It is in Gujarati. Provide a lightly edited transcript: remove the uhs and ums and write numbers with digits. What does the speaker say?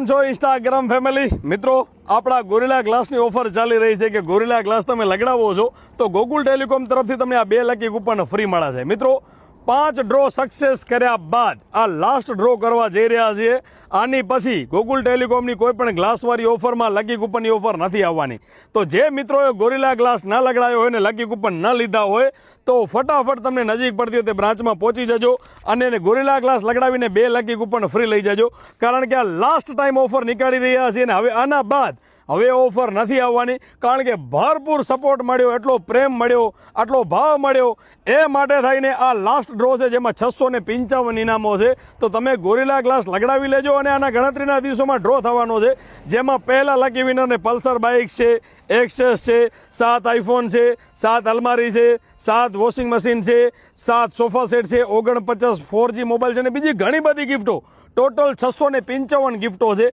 જો ઇન્સ્ટાગ્રામ ફેમિલી મિત્રો, આપણા ગોરિલા ગ્લાસની ઓફર ચાલી રહી છે કે ગોરિલા ગ્લાસ તમે લગાડવો છો તો ગોકુલ ટેલિકોમ તરફથી તમને આ 2 લકી કૂપન ફ્રી મળે છે. મિત્રો 5 ડ્રો સક્સેસ કર્યા બાદ આ લાસ્ટ ડ્રો કરવા જઈ રહ્યા છીએ. આની પછી ગોકુલ ટેલિકોમની કોઈ પણ ગ્લાસવાળી ઓફરમાં લકી કૂપનની ઓફર નથી આવવાની. તો જે મિત્રોએ ગોરિલા ગ્લાસ ના લગાડાયો હોય ને લકી કૂપન ન લીધા હોય તો ફટાફટ તમને નજીક પડતી હોય તે બ્રાન્ચમાં પહોંચી જજો અને ગોરિલા ગ્લાસ લગાડીને 2 લકી કૂપન ફ્રી લઈ જજો. કારણ કે આ લાસ્ટ ટાઈમ ઓફર નીકાળી રહ્યા છીએ અને હવે આના બાદ હવે ઓફર નથી આવવાની. કારણ કે ભરપૂર સપોર્ટ મળ્યો, એટલો પ્રેમ મળ્યો, આટલો ભાવ મળ્યો, એ માટે થઈને આ લાસ્ટ ડ્રો છે જેમાં 655 ઇનામો છે. તો તમે ગોરિલા ગ્લાસ લગાડી લેજો અને આના ગણતરીના દિવસોમાં ડ્રો થવાનો છે, જેમાં પહેલા લકી વિનરને પલ્સર બાઇક છે, એક્સેસ છે, 7 આઈફોન છે, 7 અલમારી છે, 7 વોશિંગ મશીન છે, 7 સોફા સેટ છે, 49 4G મોબાઈલ છે અને બીજી ઘણી બધી ગિફ્ટો. ટોટલ 655 ગિફ્ટો છે.